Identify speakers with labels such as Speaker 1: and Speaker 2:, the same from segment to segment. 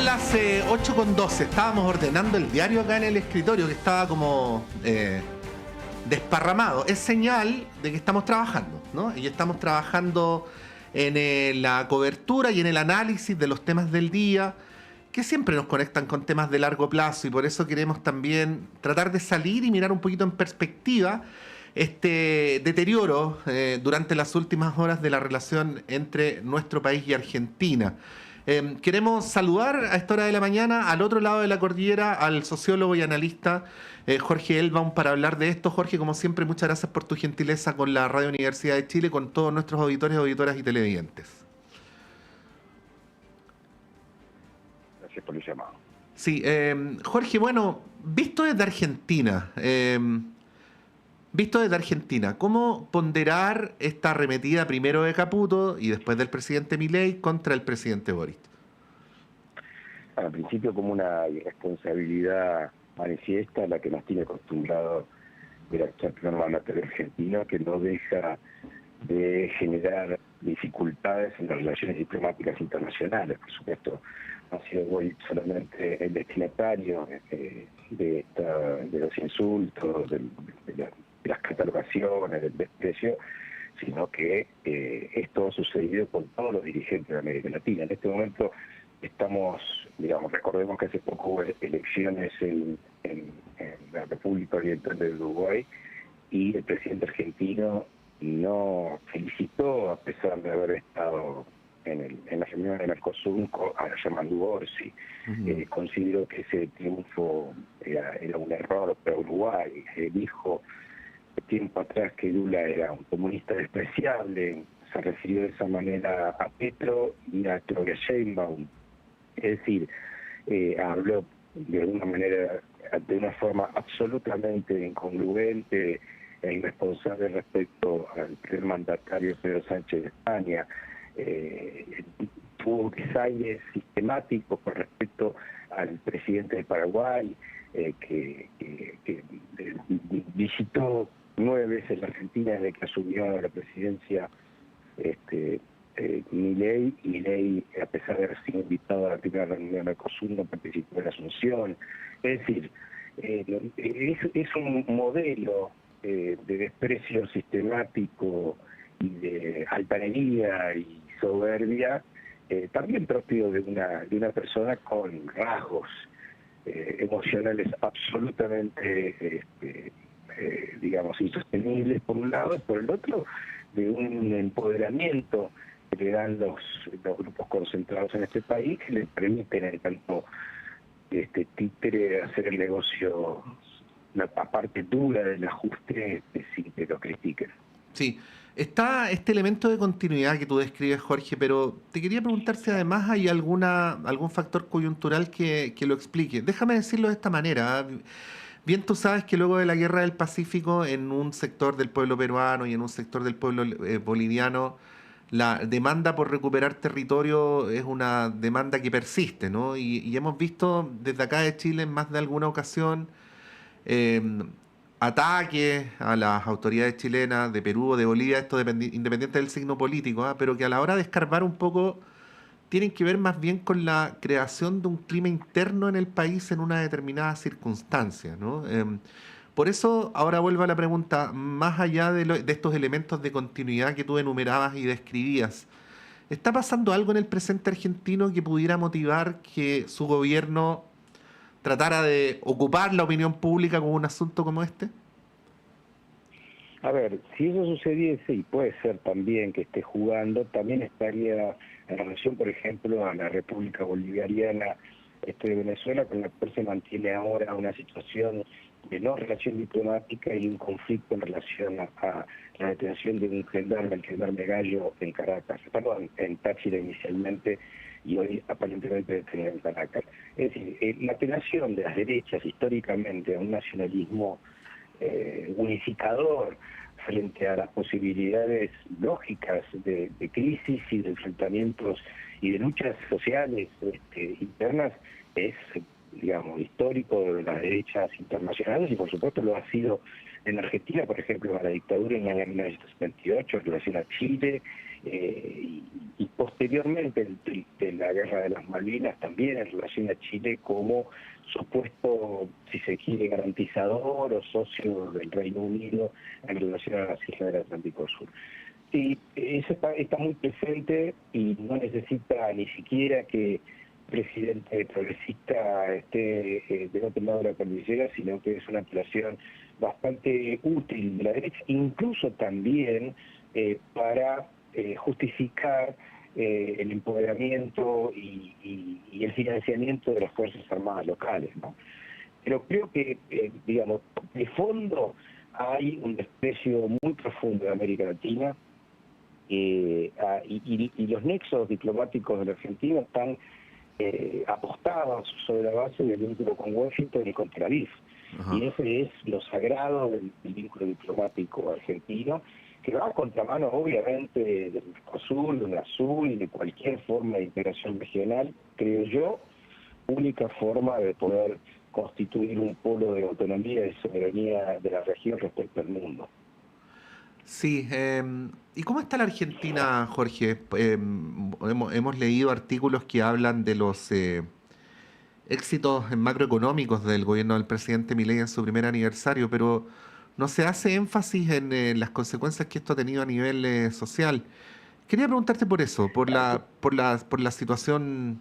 Speaker 1: las 8:12. Estábamos ordenando el diario acá en el escritorio, que estaba como desparramado. Es señal de que estamos trabajando, ¿no? Y estamos trabajando en la cobertura y en el análisis de los temas del día, que siempre nos conectan con temas de largo plazo, y por eso queremos también tratar de salir y mirar un poquito en perspectiva este deterioro durante las últimas horas de la relación entre nuestro país y Argentina. Queremos saludar a esta hora de la mañana al otro lado de la cordillera al sociólogo y analista Jorge Elbaum para hablar de esto. Jorge, como siempre, muchas gracias por tu gentileza con la Radio Universidad de Chile, con todos nuestros auditores, auditoras y televidentes.
Speaker 2: Gracias por el llamado.
Speaker 1: Sí, Jorge, bueno, visto desde Argentina, ¿cómo ponderar esta arremetida primero de Caputo y después del presidente Milei contra el presidente Boric?
Speaker 2: Al principio como una irresponsabilidad manifiesta, la que nos tiene acostumbrado el actual primer mandatario argentino, que no deja de generar dificultades en las relaciones diplomáticas internacionales. Por supuesto, no ha sido Boric solamente el destinatario de los insultos, de las catalogaciones, del desprecio, sino que esto ha sucedido con todos los dirigentes de América Latina. En este momento estamos, recordemos que hace poco hubo elecciones en la República Oriental del Uruguay, y el presidente argentino no felicitó, a pesar de haber estado en la reunión de Mercosur a Germán Borsi. Consideró que ese triunfo era un error para Uruguay. Dijo tiempo atrás que Lula era un comunista despreciable, se refirió de esa manera a Petro y a Claudia Sheinbaum. Es decir, habló de alguna manera, de una forma absolutamente incongruente e irresponsable respecto al primer mandatario Pedro Sánchez de España. Tuvo desaires sistemáticos con respecto al presidente de Paraguay, que visitó 9 veces la Argentina desde que asumió la presidencia Milei, y Milei, a pesar de haber sido invitado a la primera reunión de Mercosur, no participó en la Asunción. Es decir, es un modelo de desprecio sistemático y de altanería y soberbia, también propio de una persona con rasgos emocionales absolutamente insostenibles por un lado, y por el otro de un empoderamiento que le dan los grupos concentrados en este país, que les permiten en tanto títere hacer el negocio, la parte dura del ajuste, sin que lo critiquen.
Speaker 1: Sí, está este elemento de continuidad que tú describes, Jorge, pero te quería preguntar si además hay algún factor coyuntural que lo explique. Déjame decirlo de esta manera. Bien, tú sabes que luego de la Guerra del Pacífico, en un sector del pueblo peruano y en un sector del pueblo boliviano, la demanda por recuperar territorio es una demanda que persiste, ¿no? Y hemos visto desde acá de Chile en más de alguna ocasión ataques a las autoridades chilenas de Perú o de Bolivia, esto independiente del signo político, pero que a la hora de escarbar un poco tienen que ver más bien con la creación de un clima interno en el país en una determinada circunstancia, ¿no? Por eso ahora vuelvo a la pregunta, más allá de estos elementos de continuidad que tú enumerabas y describías, ¿está pasando algo en el presente argentino que pudiera motivar que su gobierno tratara de ocupar la opinión pública con un asunto como este?
Speaker 2: A ver, si eso sucediese, y puede ser también que esté jugando, también estaría en relación, por ejemplo, a la República Bolivariana de Venezuela, con la cual se mantiene ahora una situación de no relación diplomática y un conflicto en relación a la detención de un gendarme, el gendarme Gallo, en Caracas, en Táchira inicialmente, y hoy aparentemente detenido en Caracas. Es decir, la apelación de las derechas históricamente a un nacionalismo unificador frente a las posibilidades lógicas de crisis y de enfrentamientos y de luchas sociales internas es digamos, histórico de las derechas internacionales, y por supuesto lo ha sido en Argentina, por ejemplo, con la dictadura en el año 1978 en relación a Chile, y posteriormente de la Guerra de las Malvinas también en relación a Chile como supuesto, si se quiere, garantizador o socio del Reino Unido en relación a las islas del Atlántico Sur. Y eso está muy presente y no necesita ni siquiera que el presidente progresista esté del otro lado de la cordillera, sino que es una apelación bastante útil de la derecha, incluso también para justificar el empoderamiento y el financiamiento de las Fuerzas Armadas locales, ¿no? Pero creo que, digamos, de fondo hay un desprecio muy profundo de América Latina, y los nexos diplomáticos de la Argentina están apostados sobre la base del vínculo con Washington y con Tel Aviv.
Speaker 1: Ajá.
Speaker 2: Y ese es lo sagrado del vínculo diplomático argentino, que va a contramano obviamente del Mercosur, del Azul y de cualquier forma de integración regional, creo yo, única forma de poder constituir un polo de autonomía y soberanía de la región respecto al mundo.
Speaker 1: Sí, ¿y cómo está la Argentina, Jorge? Hemos leído artículos que hablan de los éxitos macroeconómicos del gobierno del presidente Milei en su primer aniversario, pero no se hace énfasis en las consecuencias que esto ha tenido a nivel social. Quería preguntarte por eso, por la situación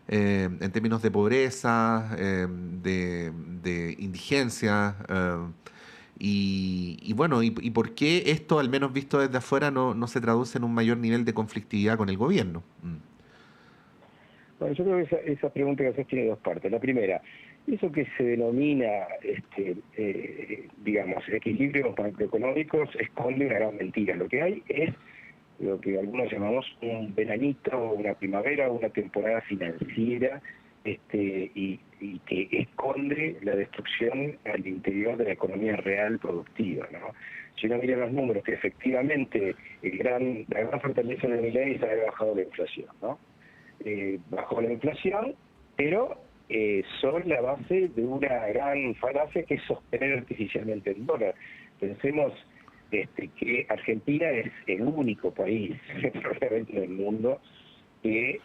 Speaker 1: en términos de pobreza, de indigencia, y bueno, y por qué esto, al menos visto desde afuera, no se traduce en un mayor nivel de conflictividad con el gobierno.
Speaker 2: Bueno, yo creo que esa pregunta que haces tiene dos partes. La primera, eso que se denomina, digamos, equilibrios macroeconómicos esconde una gran mentira. Lo que hay es lo que algunos llamamos un veranito, una primavera, una temporada financiera, y que esconde la destrucción al interior de la economía real productiva, ¿no? Si uno mira los números, que efectivamente la gran fortaleza de Milei es haber bajado la inflación, ¿no? Bajó la inflación, pero son la base de una gran falacia que es sostener artificialmente el dólar. Pensemos que Argentina es el único país probablemente del mundo que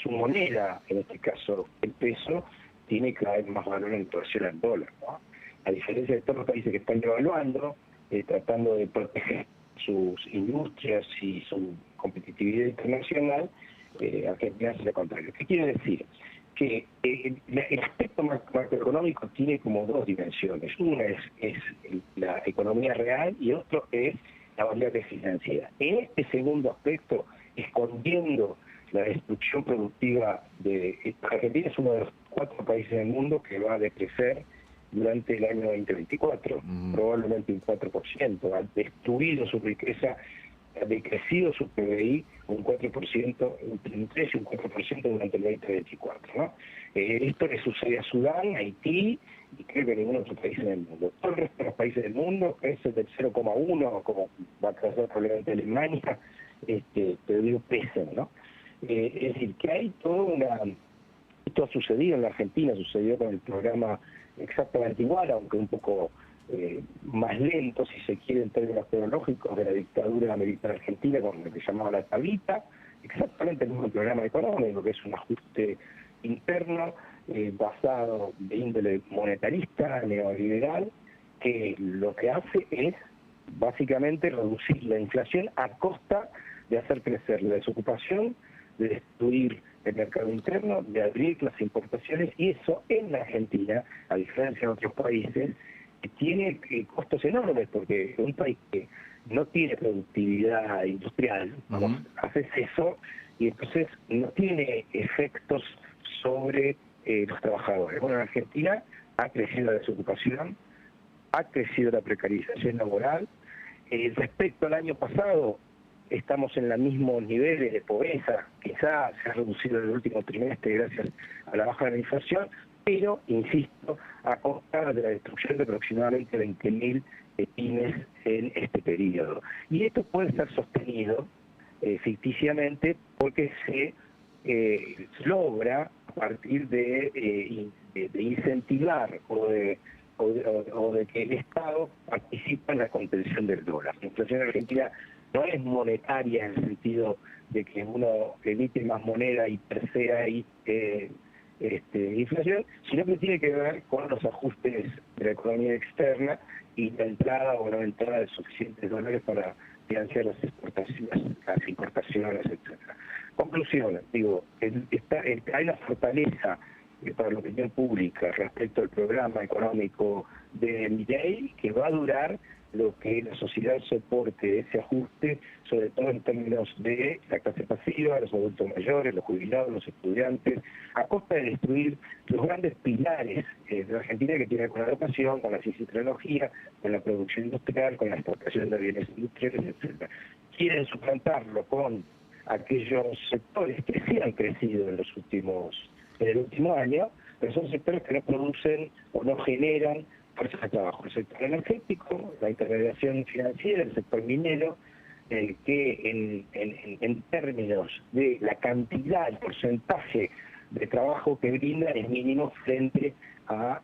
Speaker 2: su moneda, en este caso el peso, tiene cada vez más valor en relación al dólar, ¿no? A diferencia de todos los países que están devaluando, tratando de proteger sus industrias y su competitividad internacional, Argentina hace lo contrario. ¿Qué quiere decir? Que el aspecto macroeconómico tiene como dos dimensiones. Una es la economía real y otro es la variable financiera. En este segundo aspecto, escondiendo la destrucción productiva Argentina es uno de los 4 países del mundo que va a decrecer durante el año 2024, probablemente un 4%, ha destruido su riqueza, ha decrecido su PBI un 4%, entre un 3 y un 4% durante el 2024, ¿no? Esto le sucede a Sudán, a Haití, y creo que a ningún otro país en el mundo. Todo el resto de los países del mundo crecen del 0,1, como va a crecer probablemente Alemania, pero digo crecen, ¿no? Es decir, que hay toda una... Esto ha sucedido en la Argentina, sucedió con el programa exactamente igual, aunque un poco más lento, si se quiere, en términos cronológicos, de la dictadura militar argentina, con lo que llamaba la tablita, exactamente el mismo programa económico, que es un ajuste interno basado de índole monetarista, neoliberal, que lo que hace es básicamente reducir la inflación a costa de hacer crecer la desocupación, de destruir el mercado interno, de abrir las importaciones, y eso en la Argentina, a diferencia de otros países, tiene costos enormes, porque un país que no tiene productividad industrial, vamos, haces eso, y entonces no tiene efectos sobre los trabajadores. Bueno, en Argentina ha crecido la desocupación, ha crecido la precarización laboral. Respecto al año pasado, estamos en los mismos niveles de pobreza, quizás se ha reducido en el último trimestre gracias a la baja de la inflación, pero, insisto, a costa de la destrucción de aproximadamente 20.000 pymes en este periodo. Y esto puede ser sostenido ficticiamente porque se logra, a partir de incentivar o de que el Estado participa en la contención del dólar. La inflación argentina no es monetaria en el sentido de que uno emite más moneda y per se hay inflación, sino que tiene que ver con los ajustes de la economía externa y la entrada o no entrada de suficientes dólares para financiar las exportaciones, las importaciones, etcétera. Conclusiones, digo, hay una fortaleza para la opinión pública respecto al programa económico de Milei que va a durar lo que la sociedad soporte ese ajuste, sobre todo en términos de la clase pasiva, los adultos mayores, los jubilados, los estudiantes, a costa de destruir los grandes pilares de la Argentina que tienen con la educación, con la ciencia y tecnología, con la producción industrial, con la exportación de bienes industriales, etcétera. Quieren suplantarlo con aquellos sectores que sí han crecido en el último año, pero son sectores que no producen o no generan fuerzas de trabajo. El sector energético, la intermediación financiera, el sector minero, que en términos de la cantidad, el porcentaje de trabajo que brinda es mínimo frente a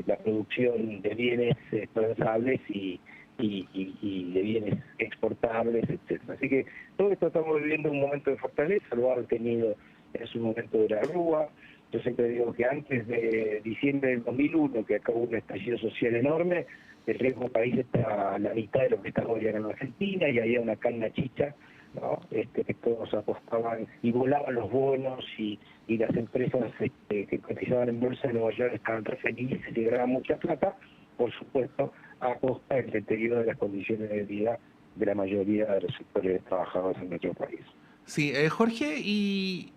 Speaker 2: la producción de bienes transables y de bienes exportables, etcétera. Así que todo esto estamos viviendo un momento de fortaleza, lo ha tenido en su momento de la Rúa. Yo siempre digo que antes de diciembre del 2001, que acabó un estallido social enorme, el riesgo país está a la mitad de lo que está hoy en Argentina, y había una calma chicha, ¿no? Que todos apostaban y volaban los bonos, y las empresas que cotizaban en bolsa de Nueva York estaban re felices y ganaban mucha plata, por supuesto, a costa del deterioro de las condiciones de vida de la mayoría de los sectores trabajadores en nuestro país.
Speaker 1: Sí, Jorge, ¿y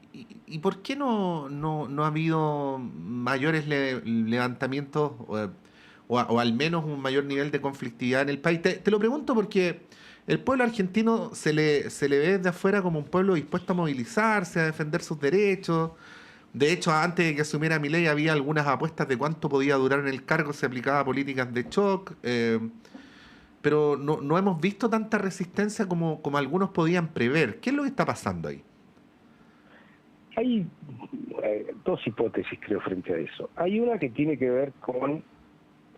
Speaker 1: por qué no ha habido mayores levantamientos o al menos un mayor nivel de conflictividad en el país? Te lo pregunto porque el pueblo argentino se le ve desde afuera como un pueblo dispuesto a movilizarse, a defender sus derechos. De hecho, antes de que asumiera Milei había algunas apuestas de cuánto podía durar en el cargo si aplicaba políticas de shock. Pero no hemos visto tanta resistencia como algunos podían prever. ¿Qué es lo que está pasando ahí?
Speaker 2: Hay dos hipótesis, creo, frente a eso. Hay una que tiene que ver con,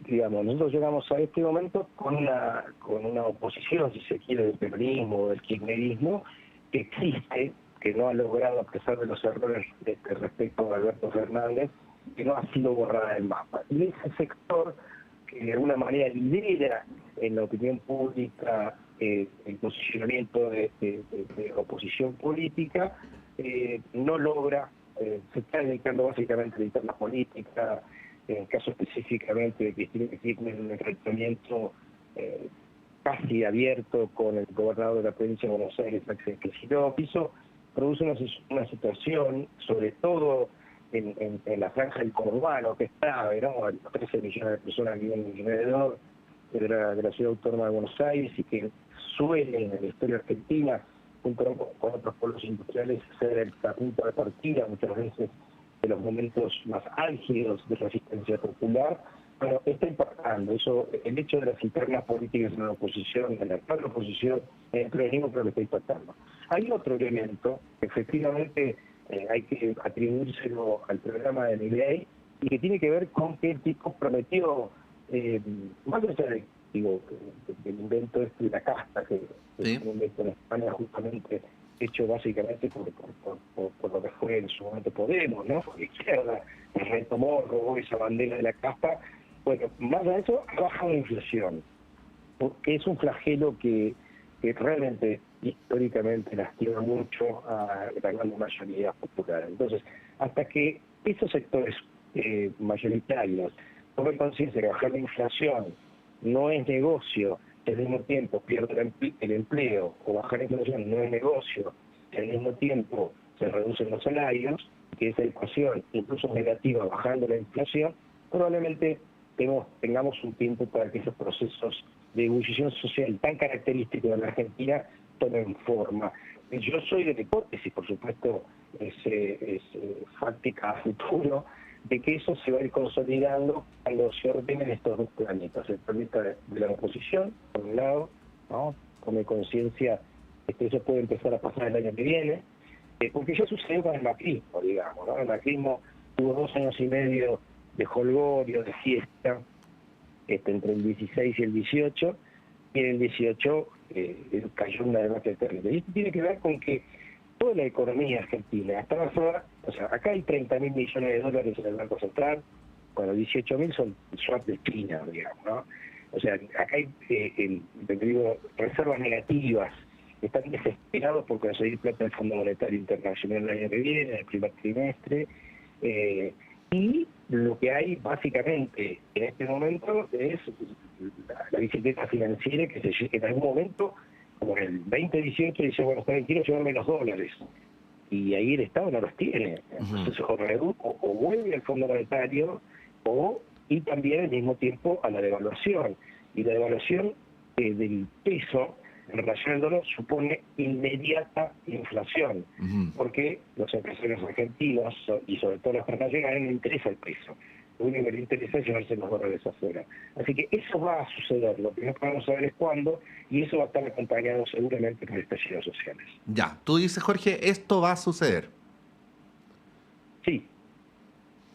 Speaker 2: digamos, nosotros llegamos a este momento con una oposición, si se quiere, del peronismo o del kirchnerismo, que existe, que no ha logrado, a pesar de los errores respecto a Alberto Fernández, que no ha sido borrada del mapa. Y ese sector que de alguna manera lidera en la opinión pública el posicionamiento de oposición política, no logra, se está dedicando básicamente a la interna política, en el caso específicamente de Cristina Kirchner, un enfrentamiento casi abierto con el gobernador de la provincia de Buenos Aires, Axel Kicillof. Eso produce una situación, sobre todo en la franja del conurbano, que es grave, ¿no? 13 millones de personas viven alrededor de la ciudad autónoma de Buenos Aires, y que suele en la historia argentina, junto con otros pueblos industriales, ser el punto de partida muchas veces de los momentos más álgidos de resistencia popular. Bueno, está impactando eso, el hecho de las internas políticas en la oposición, en la actual oposición, en el peronismo, creo que está impactando. Hay otro elemento que efectivamente hay que atribuírselo al programa de Milei, y que tiene que ver con que el tipo prometió, más allá de, digo, el invento de la casta, que
Speaker 1: Sí.
Speaker 2: es un invento en España justamente hecho básicamente por lo que fue en su momento Podemos, ¿no? Por la izquierda, retomó, robó esa bandera de la casta. Bueno, más allá de eso, baja la inflación, porque es un flagelo que realmente históricamente lastima mucho a la gran mayoría popular. Entonces, hasta que esos sectores mayoritarios tomen conciencia de que bajar la inflación no es negocio, y al mismo tiempo pierde el empleo, o bajar la inflación no es negocio, y al mismo tiempo se reducen los salarios, que esa ecuación, incluso negativa, bajando la inflación, probablemente tengamos un tiempo para que esos procesos de ebullición social tan característicos de la Argentina tomen forma. Yo soy de la hipótesis, por supuesto, es fáctica a futuro, de que eso se va a ir consolidando cuando se ordenen estos dos planetas. El planeta de la oposición, por un lado, ¿no? Tome conciencia de que eso puede empezar a pasar el año que viene, porque ya sucedió con el macrismo, digamos, ¿no? El macrismo tuvo 2 años y medio de jolgorio, de fiesta, entre el 16 y el 18, y en el 18 cayó una desgracia terrible. Y esto tiene que ver con que toda la economía argentina está basada, o sea, acá hay 30.000 millones de dólares en el Banco Central, cuando 18.000 son swap de China, digamos, ¿no? O sea, acá hay, reservas negativas, están desesperados por conseguir plata del Fondo Monetario Internacional el año que viene, en el primer trimestre, y lo que hay básicamente en este momento es la bicicleta financiera que en algún momento, como en el 2018, dice, bueno, está bien, quiero llevarme los dólares. Y ahí el Estado no los tiene. Entonces, o vuelve al Fondo Monetario, y también al mismo tiempo a la devaluación. Y la devaluación del peso en relación al dólar supone inmediata inflación, porque los empresarios argentinos y sobre todo los internacionales no les interesa el peso. Lo único que les interesa es llevarse los dólares afuera. Así que eso va a suceder. Lo que no podemos saber es cuándo, y eso va a estar acompañado seguramente por estallidos sociales.
Speaker 1: Ya, tú dices, Jorge, esto va a suceder.
Speaker 2: Sí,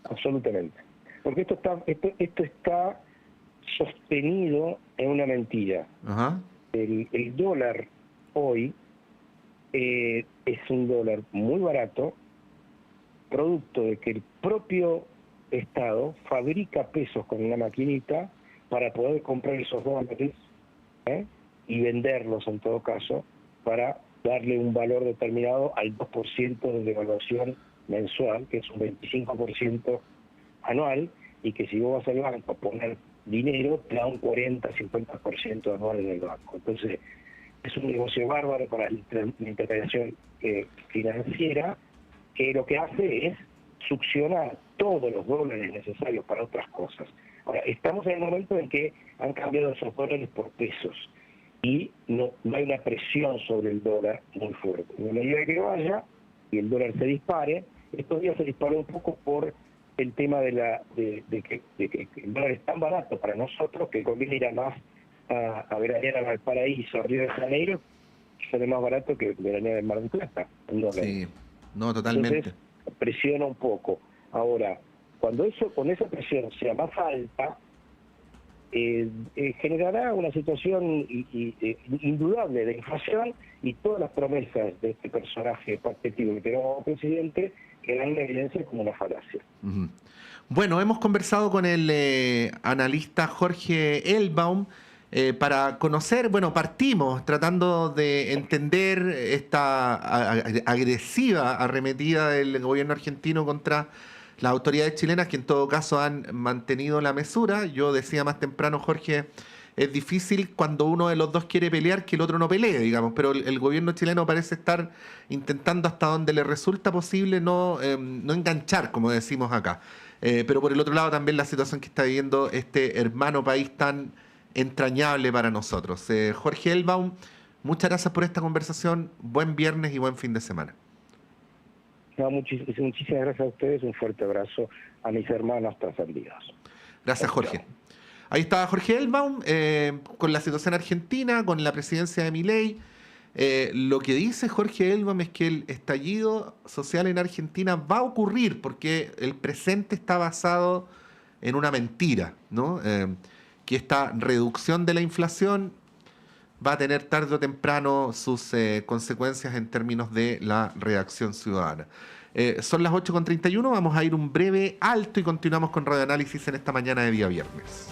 Speaker 2: absolutamente. Porque esto está sostenido en una mentira.
Speaker 1: Ajá.
Speaker 2: El dólar hoy es un dólar muy barato, producto de que el propio Estado fabrica pesos con una maquinita para poder comprar esos dólares y venderlos en todo caso para darle un valor determinado al 2% de devaluación mensual, que es un 25% anual, y que si vos vas al banco a poner dinero, te da un 40-50% anual en el banco. Entonces, es un negocio bárbaro para la intermediación financiera, que lo que hace es succionar todos los dólares necesarios para otras cosas. Ahora, estamos en el momento en que han cambiado esos dólares por pesos y no hay una presión sobre el dólar muy fuerte. En la medida que vaya y el dólar se dispare, estos días se disparó un poco por el tema de que el dólar es tan barato para nosotros que conviene ir a más a veranear a Valparaíso, a Río de Janeiro, sale más barato que veranear en Mar del Plata.
Speaker 1: Sí, no, totalmente.
Speaker 2: Entonces, presiona un poco. Ahora, cuando con esa presión sea más alta, generará una situación indudable de inflación, y todas las promesas de este personaje patético que tenemos como presidente quedan en evidencia como una falacia.
Speaker 1: Bueno, hemos conversado con el analista Jorge Elbaum para conocer, bueno, partimos tratando de entender esta agresiva arremetida del gobierno argentino contra las autoridades chilenas, que en todo caso han mantenido la mesura. Yo decía más temprano, Jorge, es difícil cuando uno de los dos quiere pelear que el otro no pelee, digamos, pero el gobierno chileno parece estar intentando hasta donde le resulta posible no enganchar, como decimos acá. Pero por el otro lado también la situación que está viviendo este hermano país tan entrañable para nosotros. Jorge Elbaum, muchas gracias por esta conversación. Buen viernes y buen fin de semana.
Speaker 2: No, muchísimas gracias a ustedes. Un fuerte abrazo a mis hermanos trascendidos.
Speaker 1: Gracias, Jorge. Ahí estaba Jorge Elbaum con la situación argentina, con la presidencia de Milei. Lo que dice Jorge Elbaum es que el estallido social en Argentina va a ocurrir porque el presente está basado en una mentira, ¿no? Que esta reducción de la inflación va a tener tarde o temprano sus consecuencias en términos de la reacción ciudadana. Son las 8:31, vamos a ir un breve alto y continuamos con Radio Análisis en esta mañana de día viernes.